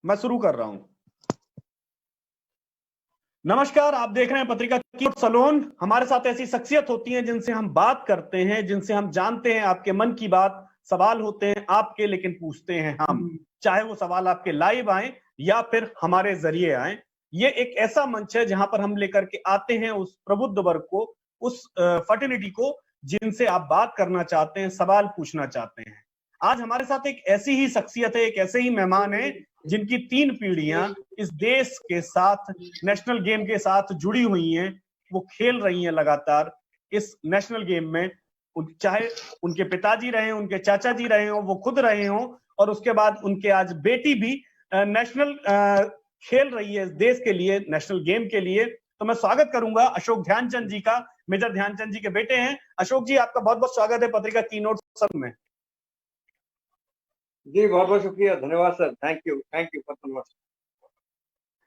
मैं शुरू कर रहा हूं। नमस्कार, आप देख रहे हैं पत्रिका कीनोट सैलून। हमारे साथ ऐसी शख्सियत होती हैं जिनसे हम बात करते हैं, जिनसे हम जानते हैं आपके मन की बात। सवाल होते हैं आपके, लेकिन पूछते हैं हम, चाहे वो सवाल आपके लाइव आए या फिर हमारे जरिए आए। ये एक ऐसा मंच है जहां पर हम लेकर के आते हैं उस प्रबुद्ध वर्ग को, उस फर्टिलिटी को, जिनसे आप बात करना चाहते हैं, सवाल पूछना चाहते हैं। आज हमारे साथ एक ऐसी ही शख्सियत है, एक ऐसे ही मेहमान है जिनकी 3 पीढ़ियां इस देश के साथ, नेशनल गेम के साथ जुड़ी हुई हैं। वो खेल रही हैं लगातार इस नेशनल गेम में, चाहे उनके पिताजी रहे हों, उनके चाचा जी रहे हों, वो खुद रहे हों, और उसके बाद उनके आज बेटी भी नेशनल खेल रही है इस देश के लिए, नेशनल गेम के लिए। तो मैं स्वागत करूंगा अशोक ध्यानचंद जी का। मेजर ध्यानचंद जी के बेटे हैं। अशोक जी, आपका बहुत बहुत स्वागत है पत्रिका कीनोट सैलून में। जी बहुत बहुत शुक्रिया, धन्यवाद सर। Thank you for.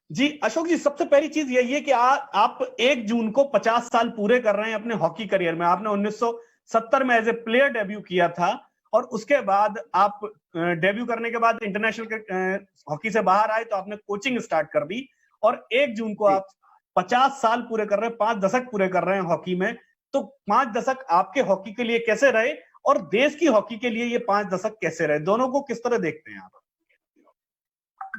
जी अशोक जी, सबसे पहली चीज यही है कि आप 1 जून को 50 साल पूरे कर रहे हैं अपने हॉकी करियर में। आपने 1970 में एज ए प्लेयर डेब्यू किया था, और उसके बाद आप डेब्यू करने के बाद इंटरनेशनल हॉकी से बाहर आए तो आपने कोचिंग स्टार्ट कर दी, और 1 जून को आप 50 साल पूरे कर रहे हैं, 5 दशक पूरे कर रहे हैं हॉकी में। तो 5 दशक आपके हॉकी के लिए कैसे रहे, और देश की हॉकी के लिए ये 5 दशक कैसे रहे, दोनों को किस तरह देखते हैं आप?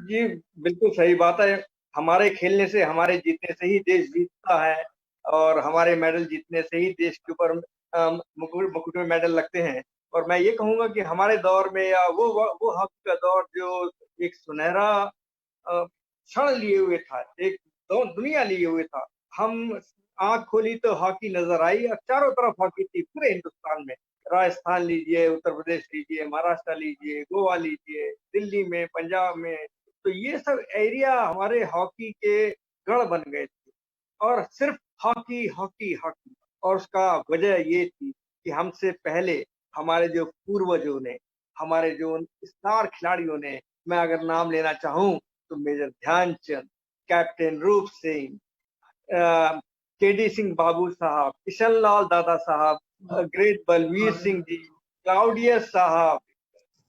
जी बिल्कुल सही बात है। हमारे खेलने से, हमारे जीतने से ही देश जीतता है, और हमारे मेडल जीतने से ही देश के ऊपर मुकुट में मेडल लगते हैं। और मैं ये कहूंगा कि हमारे दौर में, या वो हॉकी का दौर जो एक सुनहरा क्षण लिए हुए था, एक दुनिया लिए हुए था। हम आंख खोली तो हॉकी नजर आई, और चारों तरफ हॉकी थी पूरे हिंदुस्तान में। राजस्थान लीजिए, उत्तर प्रदेश लीजिए, महाराष्ट्र लीजिए, गोवा लीजिए, दिल्ली में, पंजाब में, तो ये सब एरिया हमारे हॉकी के गढ़ बन गए थे। और सिर्फ हॉकी हॉकी हॉकी। और उसका वजह ये थी कि हमसे पहले हमारे जो पूर्वजों ने, हमारे जो स्टार खिलाड़ियों ने, मैं अगर नाम लेना चाहूं तो मेजर ध्यानचंद, कैप्टन रूप सिंह, केडी सिंह बाबू साहब, किशन लाल दादा साहब, ग्रेट बलवीर सिंह जी, क्लाउडियस साहब,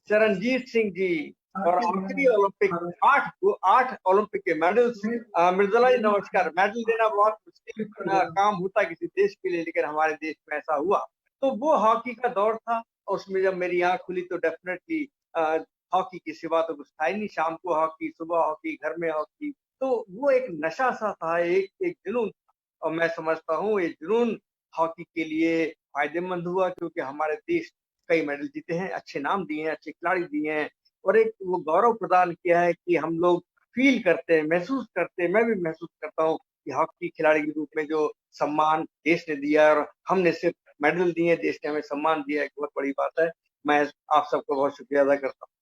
चरणजीत सिंह जी, और आखिरी ओलंपिक 8 ओलंपिक के मेडल्स। मिर्जला जी नमस्कार। मेडल देना बहुत मुश्किल काम होता है किसी देश के लिए, लेकिन हमारे देश में ऐसा हुआ। तो वो हॉकी का दौर था। उसमें जब मेरी आंख खुली तो डेफिनेटली हॉकी की सिवा तो कुछ था ही नहीं। शाम को हॉकी, सुबह हॉकी, घर में हॉकी। तो वो एक नशा सा था, एक जुनून। और मैं समझता हूँ ये जुनून हॉकी के लिए फायदेमंद हुआ, क्योंकि हमारे देश कई मेडल जीते हैं, अच्छे नाम दिए हैं, अच्छे खिलाड़ी दिए हैं, और एक वो गौरव प्रदान किया है कि हम लोग फील करते हैं, महसूस करते हैं। मैं भी महसूस करता हूँ कि हॉकी खिलाड़ी के रूप में जो सम्मान देश ने दिया, और हमने सिर्फ मेडल दिए, देश ने हमें सम्मान दिया, एक बहुत बड़ी बात है। मैं आप सबको बहुत शुक्रिया अदा करता हूँ।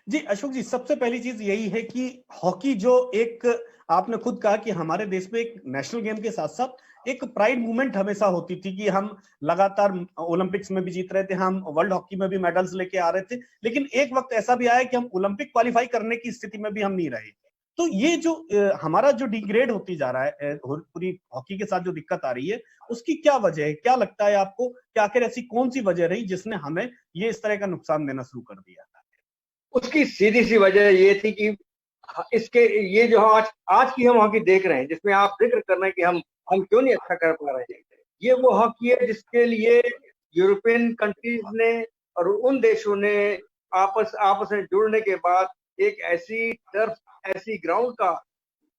जी अशोक जी, सबसे पहली चीज यही है कि हॉकी जो एक, आपने खुद कहा कि हमारे देश में एक नेशनल गेम के साथ साथ एक प्राइड मूवमेंट हमेशा होती थी कि हम लगातार ओलंपिक्स में भी जीत रहे थे, हम वर्ल्ड हॉकी में भी मेडल्स लेके आ रहे थे, लेकिन एक वक्त ऐसा भी आया कि हम ओलंपिक क्वालिफाई करने की स्थिति में भी हम नहीं रहे। तो ये जो हमारा जो डिग्रेड होती जा रहा है पूरी हॉकी के साथ, जो दिक्कत आ रही है, उसकी क्या वजह है? क्या लगता है आपको कि आखिर ऐसी कौन सी वजह रही जिसने हमें ये इस तरह का नुकसान देना शुरू कर दिया? उसकी सीधी सी वजह ये थी कि इसके, ये जो आज की हम हॉकी देख रहे हैं, जिसमें आप जिक्र कर रहे हैं कि हम क्यों नहीं अच्छा कर पा रहे हैं, ये वो हॉकी है जिसके लिए यूरोपियन कंट्रीज ने और उन देशों ने आपस में जुड़ने के बाद एक ऐसी टर्फ, ऐसी ग्राउंड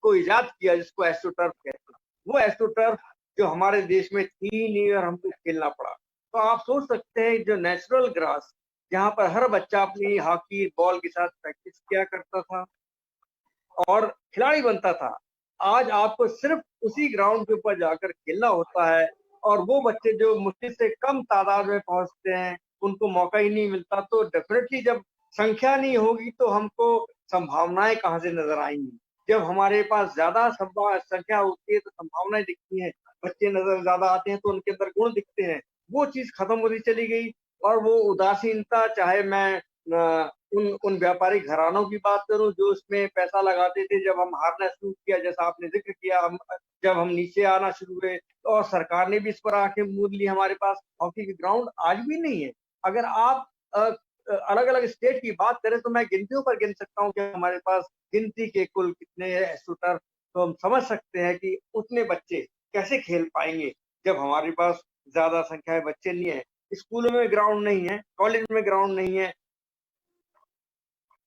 को इजाद किया जिसको एस्ट्रोटर्फ कहते हैं। वो एस्ट्रोटर्फ जो हमारे देश में थी नहीं, और हमको खेलना पड़ा। तो आप सोच सकते हैं, जो नेचुरल ग्रास, जहां पर हर बच्चा अपनी हॉकी बॉल के साथ प्रैक्टिस किया करता था और खिलाड़ी बनता था, आज आपको सिर्फ उसी ग्राउंड के ऊपर जाकर खेलना होता है। और वो बच्चे जो मुश्किल से कम तादाद में पहुंचते हैं, उनको मौका ही नहीं मिलता। तो डेफिनेटली जब संख्या नहीं होगी तो हमको संभावनाएं कहाँ से नजर आएंगी? जब हमारे पास ज्यादा संख्या होती है तो संभावनाएं दिखती हैं, बच्चे नजर ज्यादा आते हैं तो उनके अंदर गुण दिखते हैं। वो चीज खत्म होती चली गई। और वो उदासीनता, चाहे मैं उन व्यापारिक घरानों की बात करूं जो उसमें पैसा लगाते थे, जब हम हारना शुरू किया, जैसा आपने जिक्र किया, जब हम नीचे आना शुरू हुए, और सरकार ने भी इस पर आंखें मूंद ली। हमारे पास हॉकी के ग्राउंड आज भी नहीं है। अगर आप अलग अलग स्टेट की बात करें तो मैं गिनतियों पर गिन सकता हूँ कि हमारे पास गिनती के कुल कितने शूटर, तो हम समझ सकते हैं कि उतने बच्चे कैसे खेल पाएंगे जब हमारे पास ज्यादा संख्या में बच्चे नहीं है। स्कूलों में ग्राउंड नहीं है, कॉलेज में ग्राउंड नहीं है,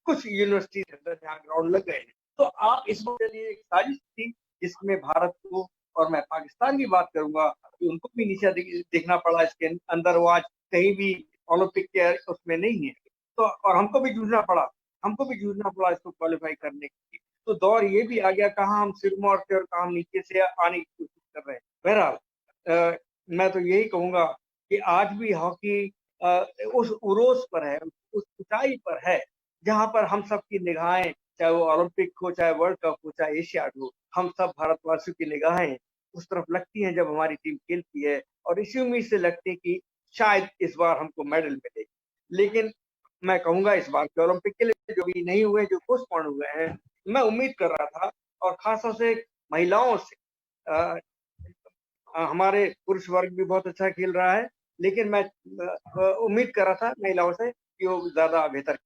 कुछ यूनिवर्सिटी के अंदर जहाँ ग्राउंड लग गए हैं। तो आप इस के लिए एक साजिश थी जिसमें भारत को, और मैं पाकिस्तान की बात करूंगा, कि उनको भी नीचे देखना पड़ा इसके अंदर। वो आज कहीं भी ओलंपिक के उसमें नहीं है, तो और हमको भी जूझना पड़ा इसको क्वालिफाई करने के लिए। तो दौर ये भी आ गया, कहाँ हम सिर मोड़ से और कहाँ हम नीचे से आने की कोशिश कर रहे हैं। बहरहाल मैं तो यही कहूंगा कि आज भी हॉकी उस उरोस पर है, उस ऊंचाई पर है जहां पर हम सबकी निगाहें, चाहे वो ओलंपिक हो, चाहे वर्ल्ड कप हो, चाहे एशियाड हो, हम सब भारतवासियों की निगाहें उस तरफ लगती हैं जब हमारी टीम खेलती है, और इसी उम्मीद से लगती है कि शायद इस बार हमको मेडल मिले। लेकिन मैं कहूंगा इस बार के ओलंपिक के लिए जो भी नहीं हुए, जो पोस्टपोन हुए हैं, मैं उम्मीद कर रहा था, और खासतौर से महिलाओं से, हमारे पुरुष वर्ग भी बहुत अच्छा खेल रहा है, लेकिन मैं उम्मीद कर रहा था महिलाओं से कि वो ज्यादा बेहतर।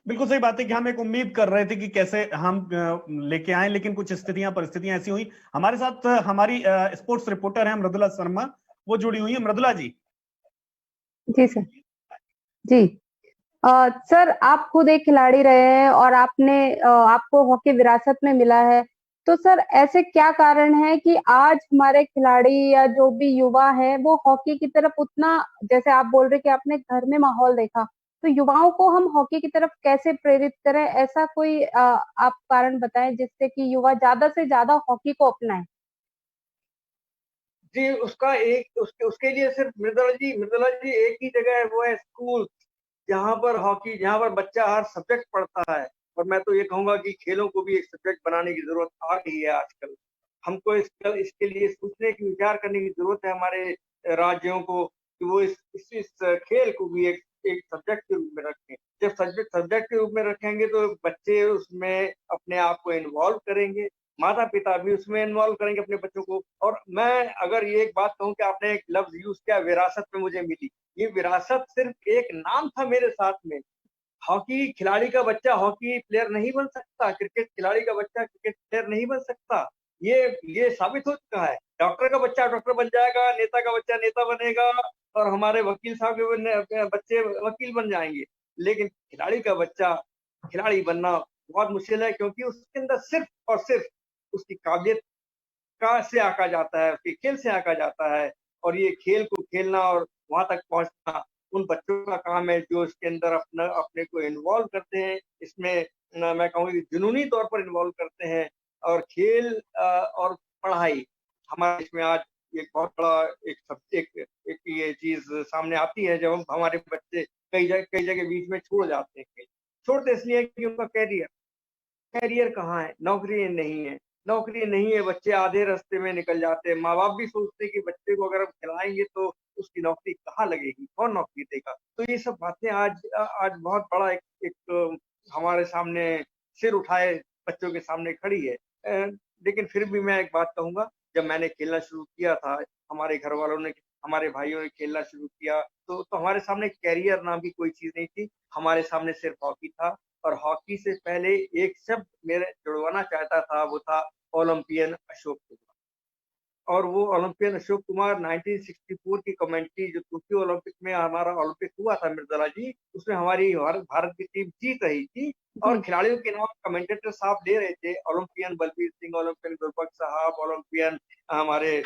बिल्कुल सही बात है कि हम एक उम्मीद कर रहे थे कि कैसे हम लेके आए, लेकिन कुछ परिस्थितियां ऐसी हुई। हमारे साथ हमारी स्पोर्ट्स रिपोर्टर है मृदुला शर्मा, वो जुड़ी हुई है। मृदुला जी। जी सर। जी सर, आप खुद एक खिलाड़ी रहे हैं और आपको हॉकी विरासत में मिला है। तो सर, ऐसे क्या कारण है कि आज हमारे खिलाड़ी या जो भी युवा है वो हॉकी की तरफ उतना, जैसे आप बोल रहे कि आपने घर में माहौल देखा, तो युवाओं को हम हॉकी की तरफ कैसे प्रेरित करें? ऐसा कोई आप कारण बताएं जिससे कि युवा ज्यादा से ज्यादा हॉकी को अपनाएं। जी, उसके लिए सिर्फ मृदुला जी एक ही जगह है, वो है स्कूल, जहाँ पर हॉकी, जहाँ पर बच्चा हर सब्जेक्ट पढ़ता है। और मैं तो ये कहूंगा कि खेलों को भी एक सब्जेक्ट बनाने की जरूरत आ गई है आजकल। हमको इसके लिए सोचने की, विचार करने की जरूरत है हमारे राज्यों को, कि वो इस खेल को भी एक सब्जेक्ट के रूप में रखें। जब सब्जेक्ट के रूप में रखेंगे तो बच्चे उसमें अपने आप को इन्वॉल्व करेंगे, माता पिता भी उसमें इन्वॉल्व करेंगे अपने बच्चों को। और मैं अगर ये एक बात कहूँ कि आपने एक लफ्ज यूज किया, विरासत में मुझे मिली, ये विरासत सिर्फ एक नाम था मेरे साथ में। हॉकी खिलाड़ी का बच्चा हॉकी प्लेयर नहीं बन सकता, क्रिकेट खिलाड़ी का बच्चा क्रिकेट प्लेयर नहीं बन सकता, ये साबित हो चुका है। डॉक्टर का बच्चा डॉक्टर बन जाएगा, नेता का बच्चा नेता बनेगा, और हमारे वकील साहब के बच्चे वकील बन जाएंगे। लेकिन खिलाड़ी का बच्चा खिलाड़ी बनना बहुत मुश्किल है, क्योंकि उसके अंदर सिर्फ और सिर्फ उसकी काबिलियत का से आका जाता है, उसके खेल से आका जाता है। और ये खेल को खेलना और वहां तक पहुंचना उन बच्चों का काम है जो इसके अंदर अपने को इन्वॉल्व करते हैं, इसमें मैं कहूँगा कि जुनूनी तौर पर इन्वॉल्व करते हैं। और खेल और पढ़ाई हमारे इसमें आज एक बहुत बड़ा एक ये चीज सामने आती है, जब हमारे बच्चे कई जगह बीच में छोड़ जाते हैं। छोड़ते इसलिए कि उनका कैरियर कहाँ है, नौकरी नहीं है, बच्चे आधे रास्ते में निकल जाते हैं। माँ बाप भी सोचते हैं कि बच्चे को अगर हम खिलाएंगे तो उसकी नौकरी कहाँ लगेगी, कौन नौकरी देगा। तो ये सब बातें आज बहुत बड़ा एक हमारे सामने सिर उठाए बच्चों के सामने खड़ी है। लेकिन फिर भी मैं एक बात कहूंगा, जब मैंने खेलना शुरू किया था, हमारे घर वालों ने, हमारे भाइयों ने खेलना शुरू किया, तो हमारे सामने कैरियर नाम की कोई चीज नहीं थी, हमारे सामने सिर्फ हॉकी था। और हॉकी से पहले एक शब्द मेरे जुड़वाना चाहता था, वो था ओलंपियन अशोक कुमार। और वो ओलंपियन अशोक कुमार 1964 की कमेंट्री, जो टोक्यो ओलंपिक में हमारा ओलंपिक हुआ था मृदुला जी, उसमें हमारी भारत की टीम जीत रही थी, और खिलाड़ियों के नाम कमेंटेटर साहब ले रहे थे, ओलंपियन बलबीर सिंह, ओलंपियन गुरबख्श साहब, ओलंपियन हमारे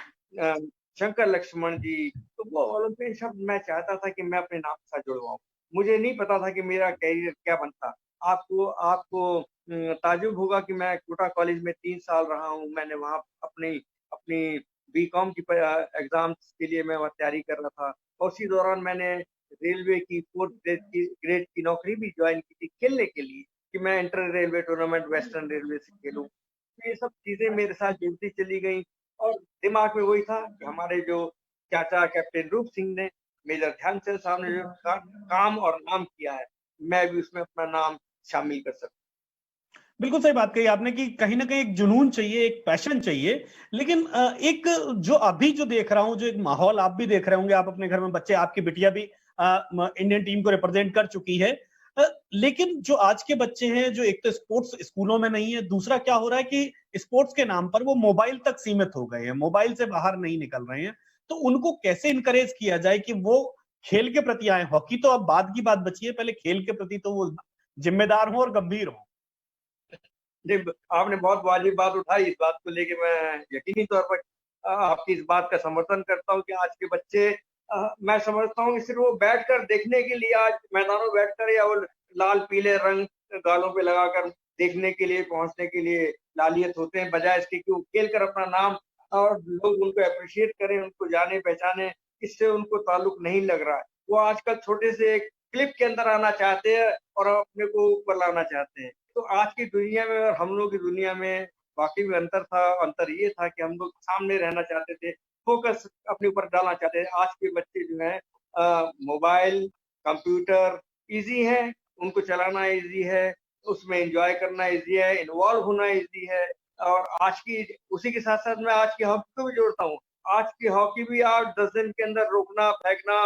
शंकर लक्ष्मण जी। तो वो ओलंपियन शब्द मैं चाहता था कि मैं अपने नाम के साथ जुड़वाऊं। मुझे नहीं पता था कि मेरा कैरियर क्या बनता। आपको ताजुब होगा कि मैं कोटा कॉलेज में 3 साल रहा हूँ। मैंने वहाँ अपनी बीकॉम की एग्जाम्स के लिए मैं वहाँ तैयारी कर रहा था, और उसी दौरान मैंने रेलवे की 4th ग्रेड की नौकरी भी ज्वाइन की थी, खेलने के लिए, कि मैं inter railway tournament western railway से खेलूं। ये सब चीजें मेरे साथ जुड़ती चली गई, और दिमाग में वही था कि हमारे जो चाचा कैप्टन रूप सिंह ने, मेजर ध्यानचंद साहब ने जो काम और नाम किया है, मैं भी उसमें अपना नाम शामिल कर सकता। बिल्कुल सही बात कही आपने कि कहीं ना कहीं एक जुनून चाहिए, एक पैशन चाहिए। लेकिन एक जो अभी जो देख रहा हूं, जो एक माहौल आप भी देख रहे होंगे, आप अपने घर में बच्चे, आपकी बिटिया भी इंडियन टीम को रिप्रेजेंट कर चुकी है। लेकिन जो आज के बच्चे हैं, जो एक तो स्पोर्ट्स स्कूलों में नहीं है, दूसरा क्या हो रहा है कि स्पोर्ट्स के नाम पर वो मोबाइल तक सीमित हो गए हैं, मोबाइल से बाहर नहीं निकल रहे हैं। तो उनको कैसे इनकरेज किया जाए कि वो खेल के प्रति आए? हॉकी तो अब बाद की बात बची है, पहले खेल के प्रति तो वो जिम्मेदार हो और गंभीर हो। जी, आपने बहुत वाजिब बात उठाई। इस बात को लेके मैं यकीनी तौर पर आपकी इस बात का समर्थन करता हूँ कि आज के बच्चे, मैं समझता हूँ कि सिर्फ वो बैठकर देखने के लिए आज मैदानों में बैठकर या वो लाल पीले रंग गालों पे लगाकर देखने के लिए, पहुंचने के लिए लालियत होते हैं, बजाय इसके कि वो खेल कर अपना नाम और लोग उनको अप्रिशिएट करें, उनको जाने पहचाने, इससे उनको ताल्लुक नहीं लग रहा है। वो आजकल छोटे से एक क्लिप के अंदर आना चाहते हैं और अपने को ऊपर लाना चाहते हैं। तो आज की दुनिया में और हम लोग की दुनिया में वाकई में अंतर था। अंतर ये था कि हम लोग सामने रहना चाहते थे, फोकस अपने ऊपर डालना चाहते थे। आज के बच्चे जो है मोबाइल, कंप्यूटर ईजी है, उनको चलाना ईजी है, उसमें एंजॉय करना ईजी है, इन्वॉल्व होना ईजी है। और आज की उसी के साथ साथ मैं आज की हॉकी को भी जोड़ता हूँ। आज की हॉकी भी आप 10 दिन के अंदर रोकना, फेंकना,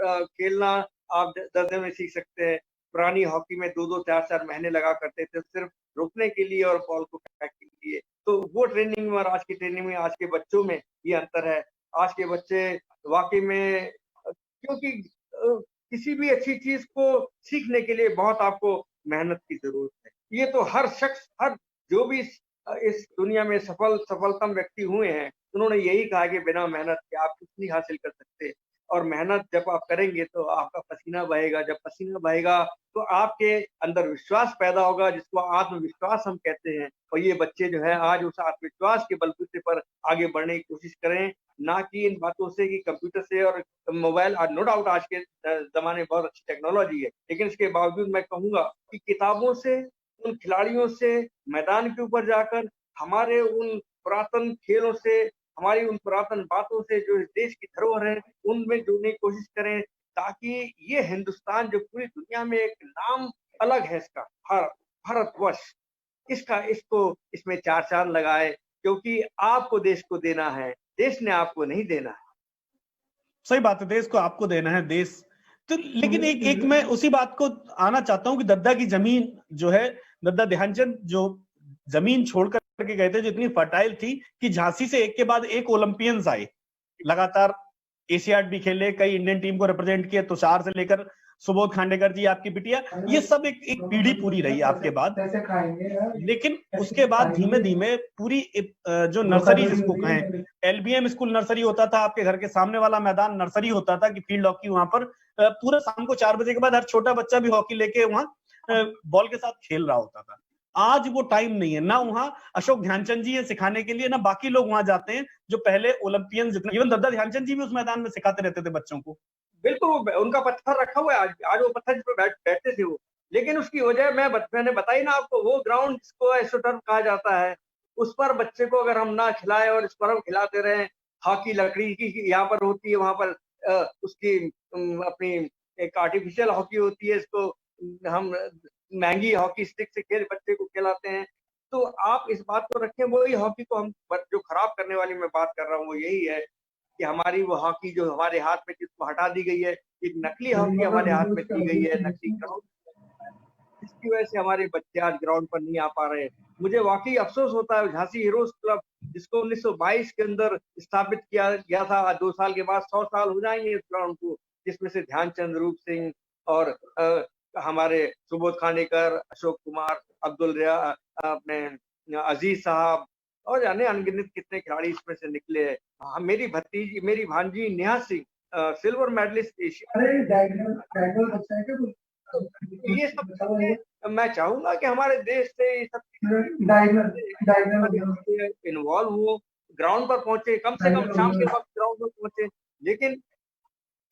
खेलना आप 10 दिन में सीख सकते हैं। पुरानी हॉकी में 2-2, 4-4 महीने लगा करते थे सिर्फ रोकने के लिए और बॉल को फेंकने के लिए। तो वो ट्रेनिंग में और आज की ट्रेनिंग में, आज के बच्चों में ये अंतर है। आज के बच्चे वाकई में क्योंकि किसी भी अच्छी चीज को सीखने के लिए बहुत आपको मेहनत की जरूरत है। ये तो हर शख्स, हर जो भी इस दुनिया में सफलतम व्यक्ति हुए हैं, उन्होंने यही कहा कि बिना मेहनत के आप कुछ नहीं हासिल कर सकते। और मेहनत जब आप करेंगे तो आपका पसीना बहेगा, जब पसीना बहेगा तो आपके अंदर विश्वास पैदा होगा, जिसको आत्मविश्वास हम कहते हैं। और ये बच्चे जो है आज उस आत्मविश्वास के बलबूते पर आगे बढ़ने की कोशिश करें, ना कि इन बातों से कि कंप्यूटर से और मोबाइल। नो डाउट आज के जमाने में बहुत अच्छी टेक्नोलॉजी है, लेकिन इसके बावजूद मैं कहूंगा कि किताबों से, उन खिलाड़ियों से मैदान के ऊपर जाकर, हमारे उन पुरातन खेलों से, हमारी उन पुरातन बातों से जो इस देश की धरोहर है, उनमें जुड़ने की कोशिश करें, ताकि ये हिंदुस्तान जो पूरी दुनिया में एक नाम अलग है इसका, भारतवर्ष, इसको इसमें 4 चांद लगाए, क्योंकि आपको देश को देना है, देश ने आपको नहीं देना है। सही बात है, देश को आपको देना है, देश तो। लेकिन एक मैं उसी बात को आना चाहता हूं कि दद्दा की जमीन जो है, दद्दा ध्यानचंद जो जमीन छोड़कर के गए थे, जो इतनी फर्टाइल थी कि झांसी से एक के बाद एक ओलंपियंस आए, लगातार एशियाड भी खेले, कई इंडियन टीम को रिप्रेजेंट किया, तुषार से लेकर सुबोध खांडेकर जी, आपकी बिटिया, ये सब एक पीढ़ी पूरी रही आपके बाद। लेकिन उसके बाद धीमे धीमे पूरी जो नर्सरी जिसको कहें, एलबीएम स्कूल नर्सरी होता था, आपके घर के सामने वाला मैदान नर्सरी होता था कि फील्ड हॉकी वहां पर पूरा शाम को 4 बजे के बाद हर छोटा बच्चा भी हॉकी लेके वहां बॉल के साथ खेल रहा होता था। आज वो टाइम नहीं है, ना वहां अशोक ध्यानचंद जी है सिखाने के लिए, ना बाकी लोग वहां जाते हैं जो पहले ओलंपियन, जितने इवन दद्दा ध्यानचंद जी भी उस मैदान में सिखाते रहते थे बच्चों को। बिल्कुल, उनका पत्थर रखा हुआ है आज वो पत्थर जिस पर बैठते थे वो। लेकिन उसकी वजह मैंने बताई ना आपको, वो ग्राउंड जिसको एस्ट्रोटर्फ कहा जाता है, उस पर बच्चे को अगर हम ना खिलाएं और इस पर हम खिलाते रहें, हॉकी लकड़ी की यहाँ पर होती है, वहां पर उसकी अपनी एक आर्टिफिशियल हॉकी होती है, इसको हम महंगी हॉकी स्टिक से खेल बच्चे को खिलाते हैं। तो आप इस बात को रखें, वही हॉकी को हम जो खराब करने वाली मैं बात कर रहा हूँ वो यही है कि हमारी वो हॉकी जो हमारे हाथ में जिसको हटा दी गई है, एक नकली हॉकी हमारे हाथ में दी गई है, नकली ग्राउंड, जिसकी वजह से हमारे बच्चे आज ग्राउंड पर नहीं आ पा रहे हैं। मुझे वाकई अफसोस होता है, झांसी हीरोज क्लब जिसको 1922 के अंदर स्थापित किया गया था, 2 साल के बाद 100 साल हो जाएंगे इस ग्राउंड को, जिसमें से ध्यानचंद, रूप सिंह और हमारे सुबोध खांडेकर, अशोक कुमार, अब्दुल रिया, अपने अजीज साहब और जाने अनगिनत कितने खिलाड़ी इसमें से निकले हैं। मेरी भतीजी, मेरी भांजी Neha Singh, silver medallist Asia. ये सब मैं चाहूंगा कि हमारे देश से ये सब इन्वॉल्व हो, ग्राउंड पर पहुंचे, कम से कम शाम के वक्त ग्राउंड पर पहुंचे। लेकिन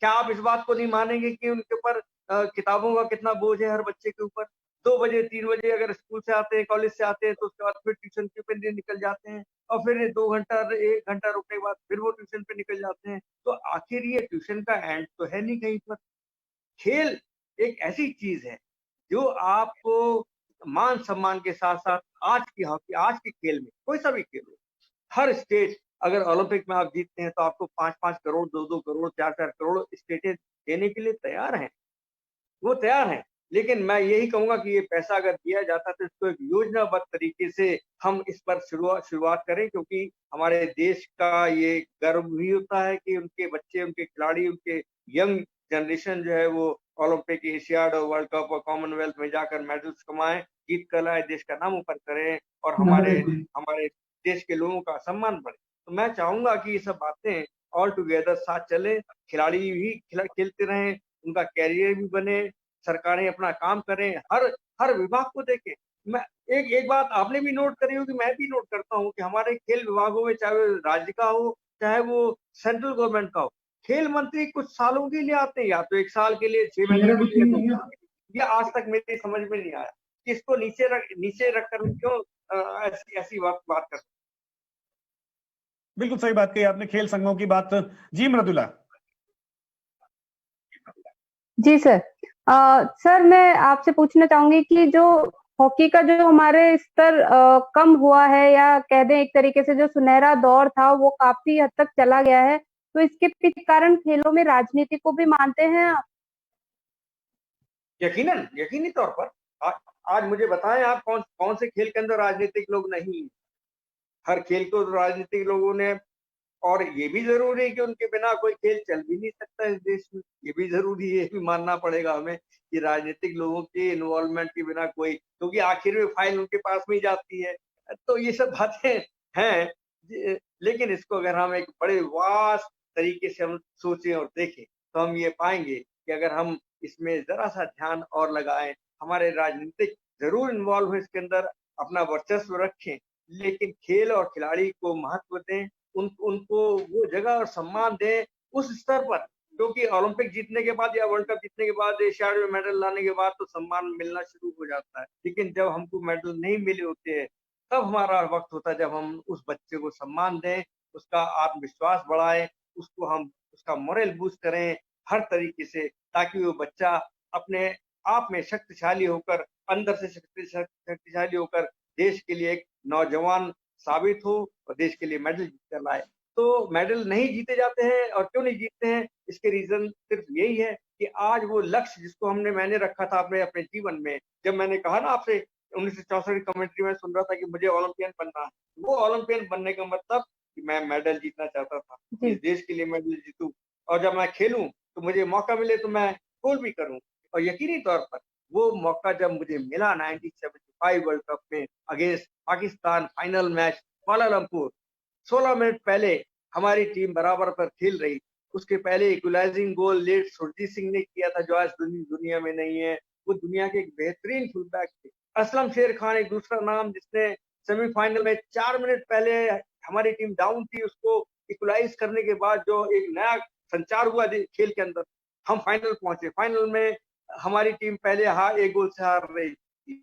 क्या आप इस बात को नहीं मानेंगे कि उनके ऊपर किताबों का कितना बोझ है हर बच्चे के ऊपर? 2 बजे 3 बजे अगर स्कूल से आते हैं, कॉलेज से आते हैं, तो उसके बाद फिर ट्यूशन के लिए निकल जाते हैं और फिर 2 घंटा 1 घंटा रुकने के बाद फिर वो ट्यूशन पे निकल जाते हैं। तो आखिर ये ट्यूशन का एंड तो है नहीं कहीं पर। खेल एक ऐसी चीज है जो आपको मान सम्मान के साथ साथ आज की हॉकी, आज के खेल में कोई सा भी खेल हो, हर स्टेट अगर ओलंपिक में आप जीतते हैं तो आपको 5-5 करोड़, 2-2 करोड़, 4-4 करोड़ स्टेटें देने के लिए तैयार हैं, वो तैयार हैं। लेकिन मैं यही कहूंगा कि ये पैसा अगर दिया जाता तो इसको एक योजनाबद्ध तरीके से हम इस पर शुरुआत करें, क्योंकि हमारे देश का ये गर्व भी होता है कि उनके बच्चे, उनके खिलाड़ी, उनके यंग जनरेशन जो है वो ओलंपिक, एशियाड और वर्ल्ड कप और कॉमनवेल्थ में जाकर मेडल्स कमाएं, जीत कर लाए, देश का नाम ऊपर करें और हमारे हमारे देश के लोगों का सम्मान बढ़े। तो मैं चाहूंगा कि ये सब बातें ऑल टुगेदर साथ चले, खिलाड़ी भी खेलते रहें, उनका कैरियर भी बने, सरकारें अपना काम करें, हर हर विभाग को देखें। मैं एक बात आपने भी नोट करी होगी, मैं भी नोट करता हूँ कि हमारे खेल विभागों में, चाहे वो राज्य का हो चाहे वो सेंट्रल गवर्नमेंट का हो, खेल मंत्री कुछ सालों के लिए आते हैं, या तो 1 साल के लिए, 6 महीने के लिए, 2 साल के लिए। ये आज तक मेरी समझ में नहीं आया कि इसको नीचे रखकर हम क्यों ऐसी बात करते। बिल्कुल सही बात कही आपने, खेल संघों की बात। जी मृदुला। जी सर। सर मैं आपसे पूछना चाहूंगी कि जो हॉकी का जो हमारे स्तर कम हुआ है, या कह दें एक तरीके से जो सुनहरा दौर था वो काफी हद तक चला गया है, तो इसके पीछे कारण खेलों में राजनीति को भी मानते हैं आप? यकीनी तौर पर। आज मुझे बताएं आप कौन से खेल के अंदर राजनीतिक लोग नहीं हैं? हर खेल को राजनीतिक लोगों ने, और ये भी जरूरी है कि उनके बिना कोई खेल चल भी नहीं सकता इस देश में। ये भी जरूरी है, ये भी मानना पड़ेगा हमें कि राजनीतिक लोगों के इन्वॉल्वमेंट के बिना कोई, क्योंकि आखिर में फाइल उनके पास में ही जाती है। तो ये सब बातें हैं, लेकिन इसको अगर हम एक बड़े वास्ट तरीके से हम सोचें और देखें तो हम ये पाएंगे कि अगर हम इसमें जरा सा ध्यान और लगाएं, हमारे राजनीतिक जरूर इन्वॉल्व हो इसके अंदर, अपना वर्चस्व रखें, लेकिन खेल और खिलाड़ी को महत्व दें, उनको वो जगह और सम्मान दें उस स्तर पर, क्योंकि ओलंपिक जीतने के बाद या वर्ल्ड कप जीतने के बाद, एशियाड में मेडल लाने के बाद तो सम्मान मिलना शुरू हो जाता है। लेकिन जब हमको मेडल नहीं मिले होते हैं, तब हमारा वक्त होता है जब हम उस बच्चे को सम्मान दें, उसका आत्मविश्वास बढ़ाएं, उसका मोरल बूस्ट करें हर तरीके से, ताकि वो बच्चा अपने आप में शक्तिशाली होकर, अंदर से शक्तिशाली होकर देश के लिए एक नौजवान साबित हो और देश के लिए मेडल जीत कर लाए। तो मेडल नहीं जीते जाते हैं, और क्यों नहीं जीतते हैं, इसके रीजन सिर्फ यही है कि आज वो लक्ष्य जिसको मैंने रखा था अपने जीवन में, जब मैंने कहा ना आपसे 1964 कमेंट्री में सुन रहा था कि मुझे ओलंपियन बनना है, वो ओलंपियन बनने का मतलब कि मैं मेडल जीतना चाहता था, इस देश के लिए मेडल जीतूं, और जब मैं खेलूं तो मुझे मौका मिले तो मैं गोल भी करूं। और यकीनी तौर पर वो मौका जब मुझे मिला 1975 वर्ल्ड कप में against Pakistan, final match Kuala Lumpur, 16 minute पहले हमारी टीम बराबर पर खेल रही, उसके पहले इक्वलाइजिंग गोल लेट सुरजीत सिंह ने किया था, जो आज दुनिया में नहीं है। वो दुनिया के एक बेहतरीन फुलबैक थे। असलम शेर खान एक दूसरा नाम, जिसने सेमीफाइनल में 4 मिनट पहले हमारी टीम डाउन थी, उसको इक्वलाइज करने के बाद जो एक नया संचार हुआ खेल के अंदर, हम फाइनल पहुंचे। फाइनल में हमारी टीम पहले एक गोल से हार रही थी।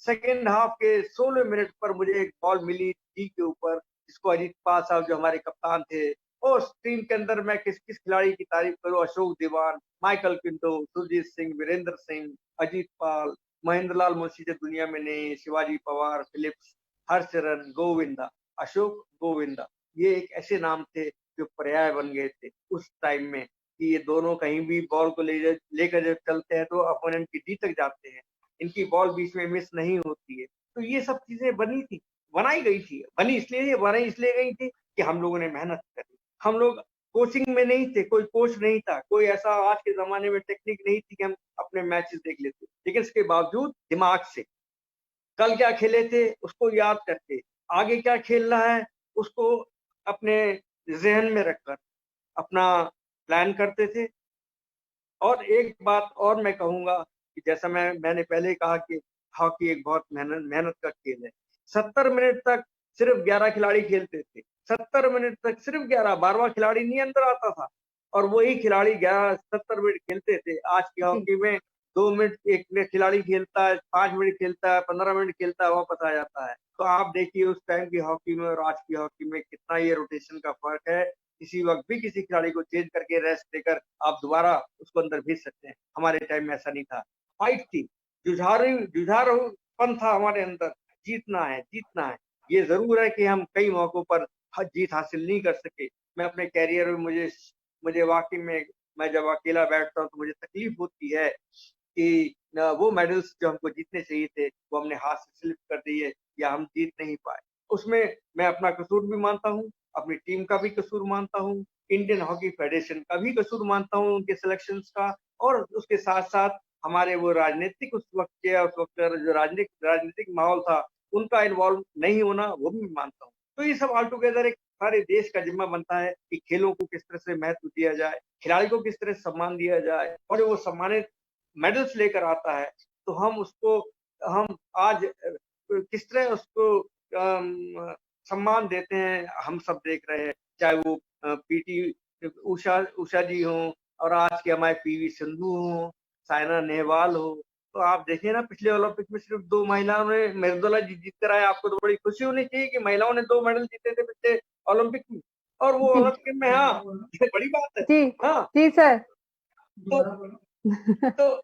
सेकेंड हाफ के 16 मिनट पर मुझे एक बॉल मिली टी के ऊपर, जिसको अजीत पाल साहब जो हमारे कप्तान थे, और टीम के अंदर मैं किस खिलाड़ी की तारीफ करूं, अशोक दीवान, माइकल पिंटो, सुरजीत सिंह, वीरेंद्र सिंह, अजीत पाल, महेंद्र लाल मुंशी जो दुनिया में नहीं, शिवाजी पवार, फिलिप्स, हरचरण, गोविंदा, अशोक गोविंदा, ये एक ऐसे नाम थे जो पर्याय बन गए थे उस टाइम में, कि ये दोनों कहीं भी बॉल को लेकर जब चलते हैं तो अपोनेंट की डी तक जाते हैं, इनकी बॉल बीच में मिस नहीं होती है। तो ये सब चीजें बनाई गई थी कि हम लोगों ने मेहनत करी। हम लोग कोचिंग में नहीं थे, कोई कोच नहीं था, कोई ऐसा आज के जमाने में टेक्निक नहीं थी कि हम अपने मैचेस देख लेते, लेकिन इसके बावजूद दिमाग से कल क्या खेले थे उसको याद करके, आगे क्या खेलना है उसको अपने जहन में रखकर अपना प्लान करते थे। और एक बात और मैं कहूंगा कि जैसा मैंने पहले कहा कि हॉकी एक बहुत मेहनत का खेल है। 70 मिनट तक सिर्फ 11 खिलाड़ी खेलते थे, 70 मिनट तक सिर्फ 11, 12वां खिलाड़ी नहीं अंदर आता था, और वही खिलाड़ी 70 मिनट खेलते थे। आज की हॉकी में 2 मिनट एक खिलाड़ी खेलता है, 5 मिनट खेलता है, 15 मिनट खेलता है, वापस आ जाता है। तो आप देखिए उस टाइम की हॉकी में और आज की हॉकी में कितना ये रोटेशन का फर्क है। किसी वक्त भी किसी खिलाड़ी को चेंज करके रेस्ट देकर आप दोबारा उसको अंदर भेज सकते हैं। हमारे टाइम में ऐसा नहीं था, फाइट थी, जुझारूपन था हमारे अंदर, जीतना है। ये जरूर है कि हम कई मौकों पर जीत हासिल नहीं कर सके। मैं अपने कैरियर में मुझे वाकई में, मैं जब अकेला बैठता हूँ तो मुझे तकलीफ होती है कि वो मेडल्स जो हमको जीतने चाहिए थे वो हमने हाथ से स्लिप कर दिए या हम जीत नहीं पाए। उसमें मैं अपना कसूर भी मानता हूँ, अपनी टीम का भी कसूर मानता हूँ, इंडियन हॉकी फेडरेशन का भी कसूर मानता हूँ उनके सिलेक्शंस का, और उसके साथ-साथ हमारे वो राजनीतिक उस वक़्त के, उस वक़्त का जो राजनीतिक माहौल था, उनका इन्वॉल्व नहीं होना, वो भी मानता हूँ। तो ये सब ऑल टुगेदर एक सारे देश का जिम्मा बनता है कि खेलों को किस तरह से महत्व दिया जाए, खिलाड़ी को किस तरह से सम्मान दिया जाए, और वो सम्मानित मेडल्स लेकर आता है तो हम आज किस तरह उसको सम्मान देते हैं, हम सब देख रहे हैं। चाहे वो पीटी उषा जी हों, और आज के हमारे पीवी सिंधु हों, साइना नेहवाल हो, तो आप देखिए ना पिछले ओलंपिक में सिर्फ 2 महिलाओं ने मेडल जीत कर आए। आपको तो बड़ी खुशी होनी चाहिए कि महिलाओं ने 2 मेडल जीते थे पिछले ओलंपिक में, और वो जी ओलंपिक में, हाँ, ये बड़ी बात है। जी हाँ, जी सर। तो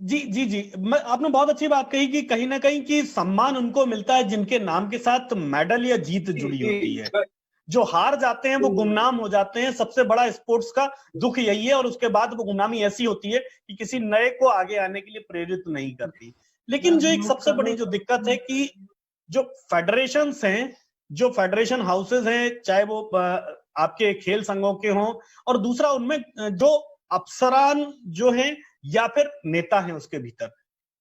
जी जी जी, मैं आपने बहुत अच्छी बात कही कि कहीं ना कहीं कि सम्मान उनको मिलता है जिनके नाम के साथ मेडल या जीत जी, जुड़ी होती जी, है। जो हार जाते हैं वो गुमनाम हो जाते हैं। सबसे बड़ा स्पोर्ट्स का दुख यही है, और उसके बाद वो गुमनामी ऐसी होती है कि किसी नए को आगे आने के लिए प्रेरित नहीं करती। लेकिन जो एक सबसे बड़ी जो दिक्कत है कि जो फेडरेशंस हैं, जो फेडरेशन हाउसेज हैं, चाहे वो आपके खेल संघों के हों, और दूसरा उनमें जो अफसरान जो हैं या फिर नेता हैं उसके भीतर,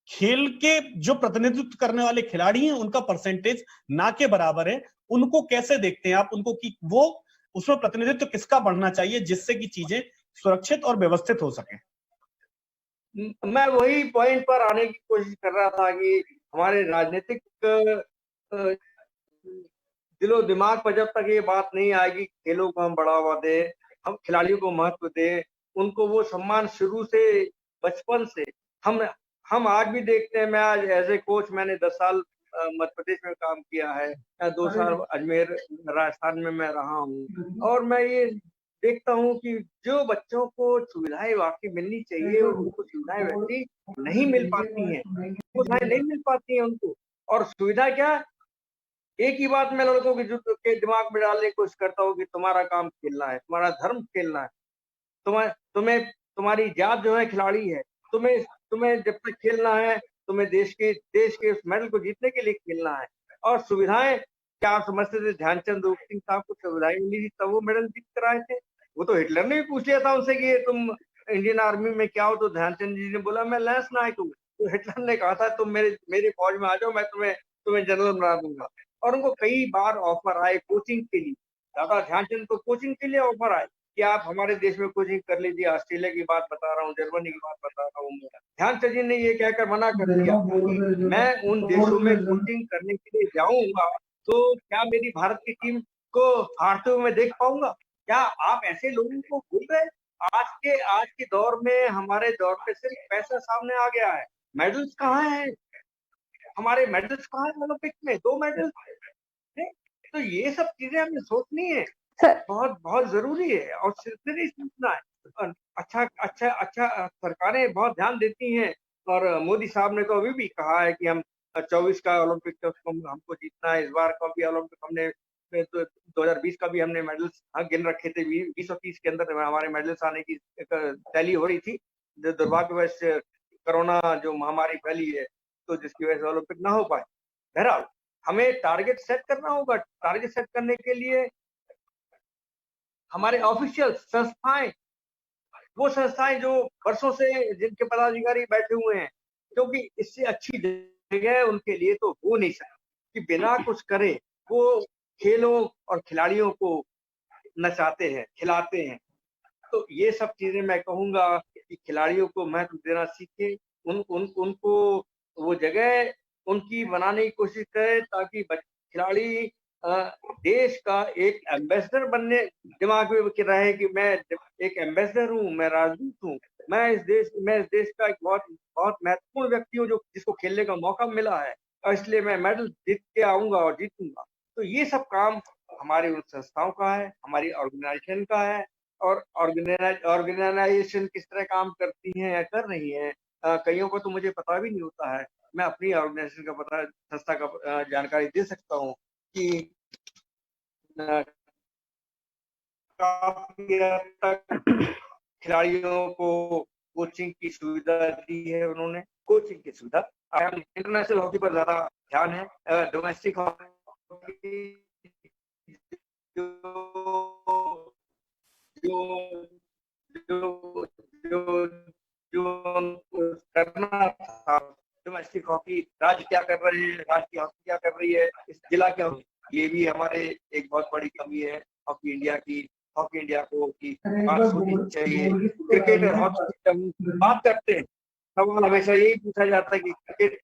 खेल के जो प्रतिनिधित्व करने वाले खिलाड़ी हैं उनका परसेंटेज ना के बराबर है। उनको कैसे देखते हैं आप उनको, कि वो उसमें प्रतिनिधित्व किसका बढ़ना चाहिए जिससे कि चीजें सुरक्षित और व्यवस्थित हो सके? मैं वही पॉइंट पर आने की कोशिश कर रहा था कि हमारे राजनीतिक दिलो दिमाग पर जब तक ये बात नहीं आएगी खेलों को हम बढ़ावा दें, हम खिलाड़ियों को महत्व दें, उनको वो सम्मान शुरू से, बचपन से, हम आज भी देखते हैं। मैं आज एज ए कोच मैंने 10 साल मध्य प्रदेश में काम किया है, 2 साल अजमेर राजस्थान में मैं रहा हूँ, और मैं ये देखता हूँ कि जो बच्चों को सुविधाएं वाकई मिलनी चाहिए उनको सुविधाएं वैसी नहीं मिल पाती हैं, वो सुविधाएं नहीं मिल पाती हैं उनको। और सुविधा क्या, एक ही बात मैं लड़कों के दिमाग में डालने की कोशिश करता हूँ कि तुम्हारा काम खेलना है, तुम्हारा धर्म खेलना है, तुम्हें तुम्हें तुम्हारी जात जो है खिलाड़ी है, तुम्हें तुम्हें जब तक खेलना है, तुम्हें देश के उस मेडल को जीतने के लिए खेलना है। और सुविधाएं क्या आप समझते थे ध्यानचंद सिंह साहब को सुविधाएं मिली थी तब वो मेडल जीत कर आए थे? वो तो हिटलर ने भी पूछ लिया था उनसे कि ये तुम इंडियन आर्मी में क्या हो, तो ध्यानचंद जी ने बोला मैं लैंस नायक हूँ। तो हिटलर ने कहा था तुम मेरे फौज में आ जाओ, मैं तुम्हें जनरल बना दूंगा। और उनको कई बार ऑफर आए कोचिंग के लिए, दादा ध्यानचंद को कोचिंग के लिए ऑफर आए कि आप हमारे देश में कोचिंग कर लीजिए। ऑस्ट्रेलिया की बात बता रहा हूँ, जर्मनी की बात बता रहा हूँ। ध्यानचंद जी ने ये कहकर मना कर दिया कि मैं उन देशों में कोचिंग करने के लिए जाऊंगा तो क्या मेरी भारत की टीम को हारते हुए मैं देख पाऊंगा? क्या आप ऐसे लोगों को भूल गए? आज के दौर में, हमारे दौर में सिर्फ पैसा सामने आ गया है। मेडल्स कहाँ हैं? हमारे मेडल्स कहाँ हैं? ओलंपिक में 2 मेडल्स थे। तो ये सब चीजें हमें सोचनी है, सर बहुत बहुत जरूरी है, और सिलसिले सोचना है। अच्छा अच्छा अच्छा, सरकारें बहुत ध्यान देती हैं, और मोदी साहब ने तो अभी भी कहा है कि हम 24 का ओलंपिक का उसको हमको जीतना है। इस बार का भी ओलंपिक हमने 2020 का भी हमने मेडल्स गिन रखे थे। 20 और 30 के अंदर हमारे मेडल्स आने की तैयारी हो रही थी। दुर्भाग्यवश कोरोना जो महामारी फैली है, तो जिसकी वजह से ओलंपिक ना हो पाए। बहरहाल हमें टारगेट सेट करना होगा। टारगेट सेट करने के लिए हमारे ऑफिशियल संस्थाएं, वो संस्थाएं जो वर्षों से जिनके पदाधिकारी बैठे हुए हैं, क्योंकि इससे अच्छी जगह उनके लिए तो हो नहीं सकती कि बिना कुछ करे वो खेलों और खिलाड़ियों को नचाते हैं, खिलाते हैं। तो ये सब चीजें मैं कहूंगा कि खिलाड़ियों को महत्व देना सीखे, उनको वो जगह उनकी बनाने की कोशिश करें ताकि खिलाड़ी देश का एक एम्बेसडर बनने, दिमाग में रहे कि मैं एक एम्बेसडर हूँ, मैं राजदूत हूँ, मैं इस देश का एक बहुत बहुत महत्वपूर्ण व्यक्ति हूँ जो जिसको खेलने का मौका मिला है, और इसलिए मैं मेडल जीत के आऊंगा और जीतूंगा। तो ये सब काम हमारी उन संस्थाओं का है, हमारी ऑर्गेनाइजेशन का है। और ऑर्गेनाइजेशन किस तरह काम करती हैं या कर रही हैं, कईयों को तो मुझे पता भी नहीं होता है। मैं अपनी ऑर्गेनाइजेशन का पता, संस्था का जानकारी दे सकता हूँ कि काफी हद तक खिलाड़ियों को कोचिंग की सुविधा दी है उन्होंने, कोचिंग की सुविधा। इंटरनेशनल हॉकी पर ज्यादा ध्यान है। डोमेस्टिक हॉकी जो जो जो जो जो करना था, डोमेस्टिक हॉकी राज्य क्या कर रहे हैं, राष्ट्रीय हॉकी क्या कर रही है, इस जिला क्या, ये भी हमारे एक बहुत बड़ी कमी है हॉकी इंडिया की। हॉकी इंडिया को की बात सोचनी चाहिए। क्रिकेट और हॉकी हम बात करते हैं, सवाल हमेशा यही पूछा जाता है कि क्रिकेट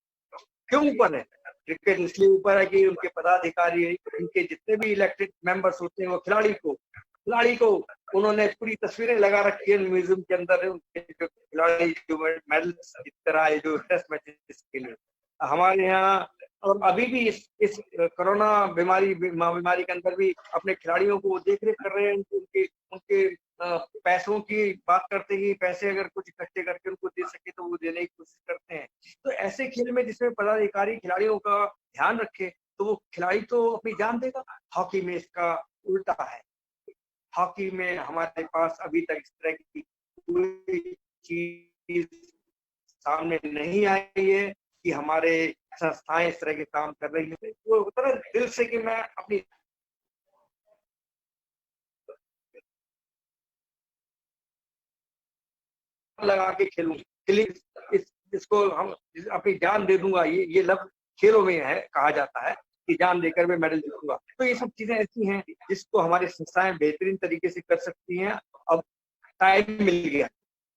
क्यों ऊपर है। क्रिकेट इसलिए ऊपर है कि उनके पदाधिकारी, उनके जितने भी इलेक्टेड मेंबर्स होते हैं, वो खिलाड़ी को उन्होंने पूरी तस्वीरें लगा रखी है म्यूजियम के अंदर। उनके जो खिलाड़ी जो मेडल जीत कर आए जो टेस्ट मैचेस के लिए हमारे यहाँ, और अभी भी इस कोरोना बीमारी के अंदर भी अपने खिलाड़ियों को देख रेख कर रहे हैं। उनके उनके पैसों की बात करते हैं, पैसे अगर कुछ इकट्ठे करके उनको दे सके तो वो देने की कोशिश करते हैं। तो ऐसे खेल में जिसमें पदाधिकारी खिलाड़ियों का ध्यान रखे तो वो खिलाड़ी तो अपनी जान देगा। हॉकी में इसका उल्टा है। हॉकी में हमारे पास अभी तक इस तरह की कोई चीज सामने नहीं आई है कि हमारे संस्थाएं इस तरह के काम कर रही है। वो होता है दिल से कि मैं अपनी लगा के खेलूं, इसको हम अपनी जान दे दूंगा, ये लफ्ज खेलों में है, कहा जाता है कि जान देकर मैं मेडल जीतूंगा। तो ये सब चीजें ऐसी हैं जिसको हमारी संस्थाएं बेहतरीन तरीके से कर सकती हैं। अब टाइम मिल गया,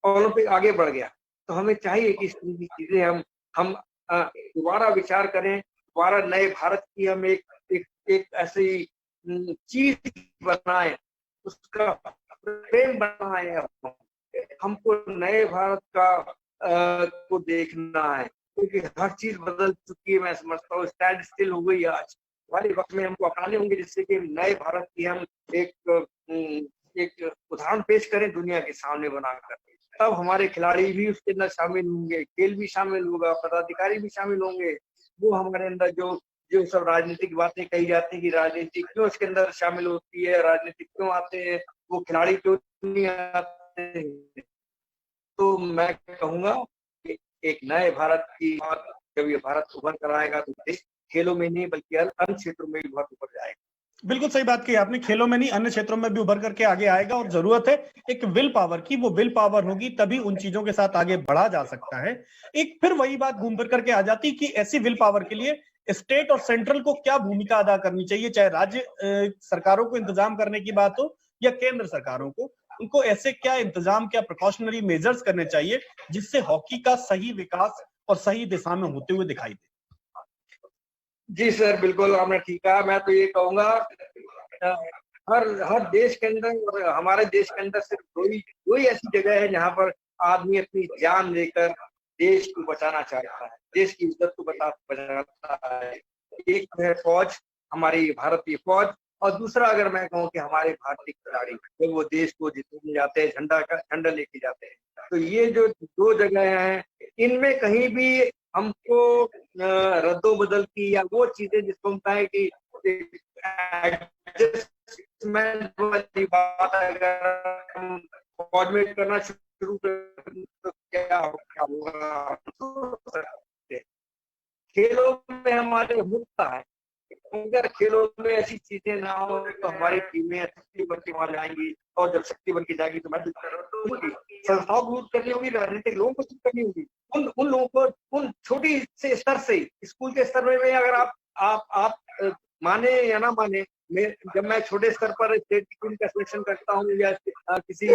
ओलंपिक आगे बढ़ गया, तो हमें चाहिए कि इस तरह की चीजें हम दोबारा विचार करें, दोबारा नए भारत की हम एक ऐसी चीज बनाएं, उसका फ्रेम बनाएं। हमको नए भारत का को देखना है, क्योंकि हर चीज बदल चुकी है। मैं समझता हूँ स्टैंड स्टिल हो गई आज। वाले वक्त में हमको अपनाने होंगे जिससे कि नए भारत की हम एक उदाहरण पेश करें दुनिया के सामने बनाकर। तब हमारे खिलाड़ी भी उसके अंदर शामिल होंगे, खेल भी शामिल होगा, पदाधिकारी भी शामिल होंगे। वो हमारे अंदर जो जो सब राजनीतिक बातें कही जाती है कि राजनीति क्यों इसके अंदर शामिल होती है, राजनीतिक क्यों आते हैं, वो खिलाड़ी क्यों नहीं आते हैं। तो मैं कहूंगा कि एक नए भारत की बात जब ये भारत उभर कर आएगा तो देश खेलों में नहीं बल्कि अन्य क्षेत्रों में भी बहुत उभर जाएगा। बिल्कुल सही बात कही आपने, खेलों में नहीं अन्य क्षेत्रों में भी उभर करके आगे आएगा। और जरूरत है एक विल पावर की, वो विल पावर होगी तभी उन चीजों के साथ आगे बढ़ा जा सकता है। एक फिर वही बात घूम फिर करके आ जाती कि ऐसी विल पावर के लिए स्टेट और सेंट्रल को क्या भूमिका अदा करनी चाहिए, चाहे राज्य सरकारों को इंतजाम करने की बात हो या केंद्र सरकारों को। उनको ऐसे क्या इंतजाम, क्या प्रिकॉशनरी मेजर्स करने चाहिए जिससे हॉकी का सही विकास और सही दिशा में होते हुए दिखाई दे। जी सर, बिल्कुल आपने ठीक कहा। मैं तो ये कहूंगा हर देश के अंदर और हमारे देश के अंदर सिर्फ दो ही ऐसी जगह है जहाँ पर आदमी अपनी जान देकर देश को बचाना चाहता है, देश की इज्जत को बचाता है। एक है फौज, हमारी भारतीय फौज, और दूसरा अगर मैं कहूँ कि हमारे भारतीय खिलाड़ी जब वो देश को जीतने जाते हैं, झंडा लेके जाते हैं। तो ये जो दो जगह हैं, इनमें कहीं भी हमको रद्दो बदल की या वो चीजें जिसको हम कहें कि एडजस्टमेंट वाली बात अगर हम कोऑर्डिनेट करना शुरू कर तो क्या होगा। खेलों में हमारे मुद्दा है, अगर खेलों में ऐसी चीजें ना हो तो हमारी टीमें शक्ति बन के वहां जाएंगी, और जब शक्ति बन के जाएगी तो मैं संस्थाओं को करनी होगी, राजनीतिक लोगों को करनी होगी। उन लोगों को उन छोटी से स्तर से, स्कूल के स्तर में अगर आप माने या ना माने, जब मैं छोटे स्तर पर स्टेट टीम का सिलेक्शन करता हूँ या किसी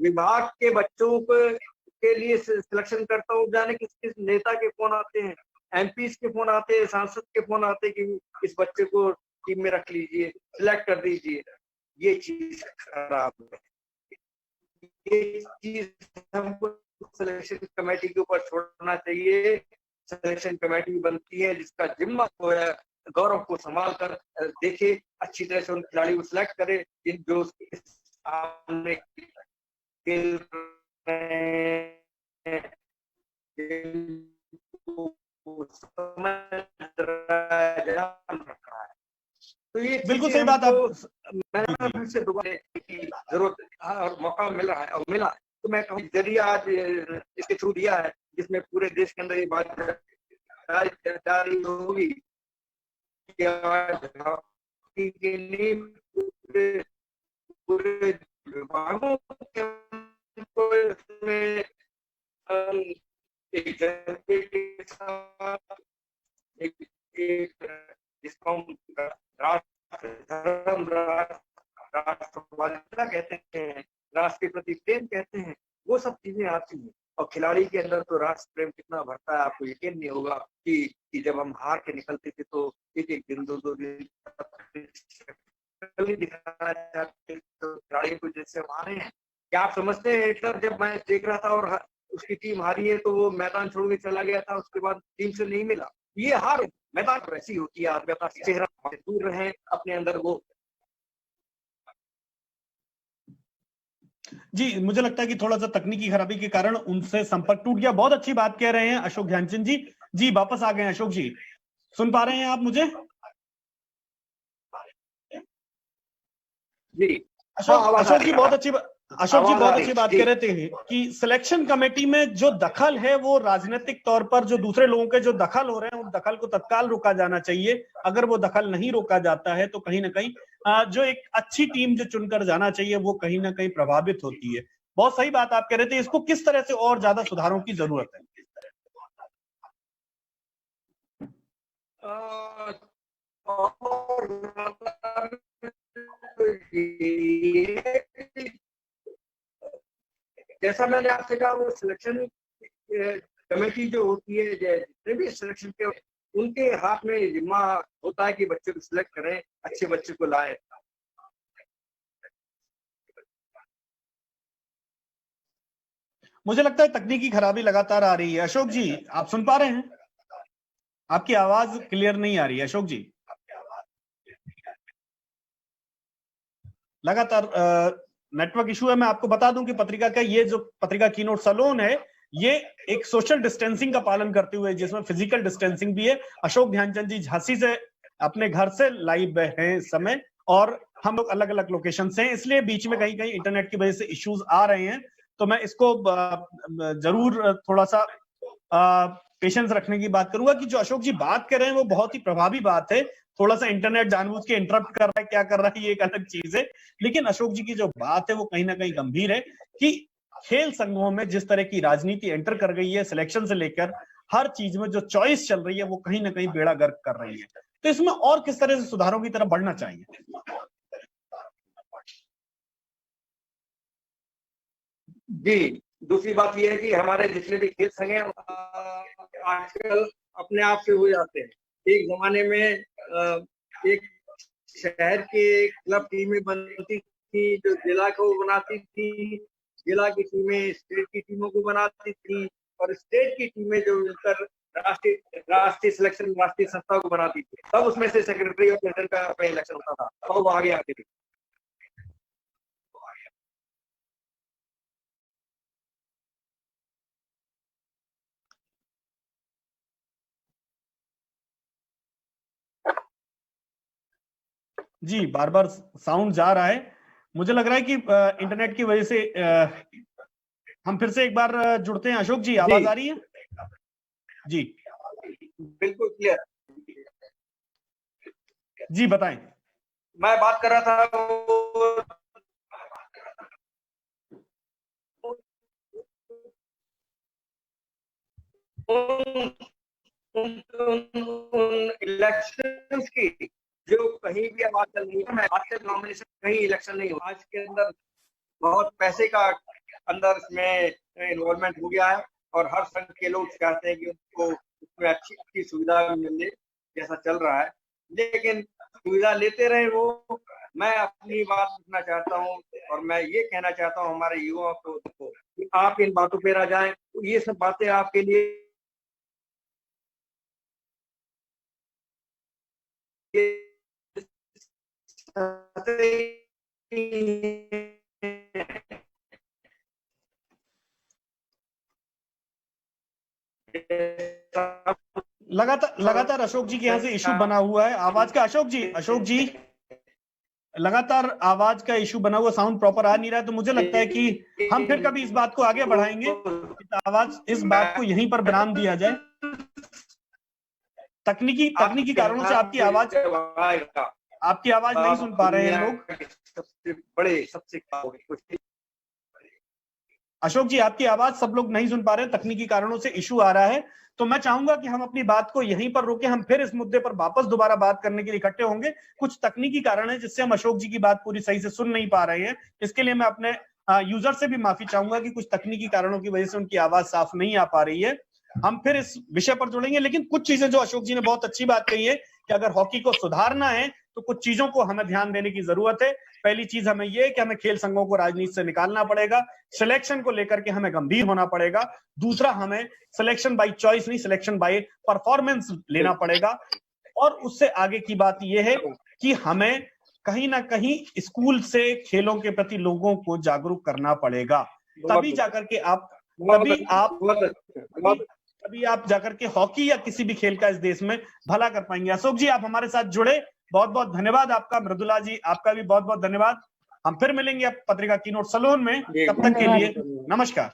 विभाग के बच्चों के लिए सिलेक्शन करता हूँ, जाने किस नेता के फोन आते हैं, एमपीज के फोन आते हैं, सांसद के फोन आते हैं कि इस बच्चे को टीम में रख लीजिए, सिलेक्ट कर दीजिए। ये चीज खराब है। ये चीज हमको सिलेक्शन कमेटी के ऊपर छोड़ना चाहिए। सिलेक्शन कमेटी बनती है जिसका जिम्मा जो है गौरव को संभाल कर देखे, अच्छी तरह से उन खिलाड़ी को सिलेक्ट करे जो सामने खेल तो ये बिल्कुल चीजें सही बात मैं जी, फिर से दोबारा की जरूरत और मौका मिल रहा है और मिला, तो मैं कहूँ जरिया आज इसके थ्रू दिया है, जिसमें पूरे देश के अंदर ये बात जारी होगी कि आज हॉकी के लिए पूरे पूरे विभागों के इसमें एक जनते के साथ एक जिसको हम राष्ट्र धर्म राष्ट्रवादिता कहते हैं, राष्ट्र के प्रति प्रेम कहते हैं, वो सब चीजें आती हैं। और खिलाड़ी के अंदर तो राष्ट्र प्रेम कितना भरता है, आपको यकीन नहीं होगा कि जब हम हार के निकलते थे तो एक एक दिन दो दिन दिखाया जाते तो खिलाड़ी को जैसे मारे हैं। क्या आप समझते हैं हिटलर जब मैच देख रहा था और उसकी टीम हारी है तो वो मैदान छोड़ के चला गया था, उसके बाद टीम से नहीं मिला? ये हार मैदान पर ऐसी होती है, आदमी अपना चेहरा दूर रहे अपने अंदर वो। जी, मुझे लगता है कि थोड़ा सा तकनीकी खराबी के कारण उनसे संपर्क टूट गया। बहुत अच्छी बात कह रहे हैं अशोक ध्यानचंद जी। जी वापस आ गए अशोक जी, सुन पा रहे हैं आप मुझे? जी अशोक जी बहुत अच्छी बात जी। कह रहे थे कि सिलेक्शन कमेटी में जो दखल है वो राजनीतिक तौर पर जो दूसरे लोगों के जो दखल हो रहे हैं उन दखल को तत्काल रोका जाना चाहिए। अगर वो दखल नहीं रोका जाता है तो कहीं ना कहीं जो एक अच्छी टीम जो चुनकर जाना चाहिए वो कहीं ना कहीं प्रभावित होती है। बहुत सही बात आप कह रहे थे। इसको किस तरह से और ज्यादा सुधारों की जरूरत है? जैसा मैंने आपसे कहा, वो सिलेक्शन कमेटी जो होती है, जितने भी सिलेक्शन के उनके हाथ में जिम्मा होता है कि बच्चे को सिलेक्ट करें, अच्छे बच्चे को लाए। मुझे लगता है तकनीकी खराबी लगातार आ रही है। अशोक जी आप सुन पा रहे हैं? आपकी आवाज क्लियर नहीं आ रही है अशोक जी। लगातार नेटवर्क इशू है। मैं आपको बता दूं कि पत्रिका का ये जो पत्रिका कीनोट सलोन है ये एक सोशल डिस्टेंसिंग का पालन करते हुए, जिसमें फिजिकल डिस्टेंसिंग भी है। अशोक ध्यानचंद जी झांसी से अपने घर से लाइव हैं इस समय और हम लोग अलग अलग लोकेशन से हैं, इसलिए बीच में कहीं कहीं इंटरनेट की वजह से इश्यूज आ रहे हैं। तो मैं इसको जरूर थोड़ा सा पेशेंस रखने की बात करूंगा कि जो अशोक जी बात कर रहे हैं वो बहुत ही प्रभावी बात है। थोड़ा सा इंटरनेट जानबूझ के इंटरप्ट कर रहा है, क्या कर रहा है ये एक अलग चीज है, लेकिन अशोक जी की जो बात है वो कहीं ना कहीं गंभीर है कि खेल संघों में जिस तरह की राजनीति एंटर कर गई है, सिलेक्शन से लेकर हर चीज में जो चॉइस चल रही है वो कहीं ना कहीं बेड़ा गर्क कर रही है। तो इसमें और किस तरह से सुधारों की तरफ बढ़ना चाहिए? जी, दूसरी बात यह है कि हमारे जितने भी खेल संघ हैं आजकल अपने आप से हो जाते हैं। एक जमाने में एक शहर के क्लब टीमें बनती थी जो जिला को बनाती थी, जिला की टीमें स्टेट की टीमों को बनाती थी और स्टेट की टीमें जो मिलकर राष्ट्रीय सिलेक्शन राष्ट्रीय संस्था को बनाती थी। तब उसमें से सेक्रेटरी और प्रेसिडेंट का इलेक्शन होता था, तब वो आगे आती थी। जी बार बार साउंड जा रहा है। मुझे लग रहा है कि इंटरनेट की वजह से हम फिर से एक बार जुड़ते हैं। अशोक जी आवाज आ रही है? जी बिल्कुल क्लियर। जी बताएं। मैं बात कर रहा था इलेक्शंस की जो कहीं भी आवाज चल रही है। आज तक नॉमिनेशन कहीं इलेक्शन नहीं हुआ। आज के अंदर बहुत पैसे का अंदर इसमें इन्वॉल्वमेंट हो गया है और हर संघ के लोग चाहते हैं कि उनको उसमें अच्छी सुविधा मिले, जैसा चल रहा है। लेकिन सुविधा लेते रहे वो। मैं अपनी बात रखना चाहता हूँ और मैं ये कहना चाहता हूँ हमारे युवाओं को कि आप इन बातों पर आ जाएं। ये सब बातें आपके लिए लगातार अशोक जी के यहाँ से इशू बना हुआ है आवाज का। अशोक जी लगातार आवाज का इशू बना हुआ, साउंड प्रॉपर आ नहीं रहा है, तो मुझे लगता है कि हम फिर कभी इस बात को आगे बढ़ाएंगे। आवाज, इस बात को यहीं पर विराम दिया जाए। तकनीकी कारणों से आपकी आवाज नहीं सुन पा रहे हैं लोग। सबसे अशोक जी, आपकी आवाज सब लोग नहीं सुन पा रहे हैं, तकनीकी कारणों से इशू आ रहा है। तो मैं चाहूंगा कि हम अपनी बात को यहीं पर रोकें, हम फिर इस मुद्दे पर वापस दोबारा बात करने के लिए इकट्ठे होंगे। कुछ तकनीकी कारण है जिससे हम अशोक जी की बात पूरी सही से सुन नहीं पा रहे हैं। इसके लिए मैं अपने यूजर से भी माफी चाहूंगा कि कुछ तकनीकी कारणों की वजह से उनकी आवाज साफ नहीं आ पा रही है। हम फिर इस विषय पर जुड़ेंगे, लेकिन कुछ चीजें जो अशोक जी ने बहुत अच्छी बात कही है कि अगर हॉकी को सुधारना है तो कुछ चीजों को हमें ध्यान देने की जरूरत है। पहली चीज हमें यह है कि हमें खेल संघों को राजनीति से निकालना पड़ेगा, सिलेक्शन को लेकर के हमें गंभीर होना पड़ेगा। दूसरा, हमें सिलेक्शन बाय चॉइस नहीं, सिलेक्शन बाय परफॉर्मेंस लेना पड़ेगा। और उससे आगे की बात यह है कि हमें कहीं ना कहीं स्कूल से खेलों के प्रति लोगों को जागरूक करना पड़ेगा। तभी जाकर के आप जाकर के हॉकी या किसी भी खेल का इस देश में भला कर पाएंगे। अशोक जी, आप हमारे साथ जुड़े, बहुत बहुत धन्यवाद आपका। मृदुला जी, आपका भी बहुत बहुत धन्यवाद। हम फिर मिलेंगे अब पत्रिका कीनोट सैलून में, तब तक के लिए नमस्कार।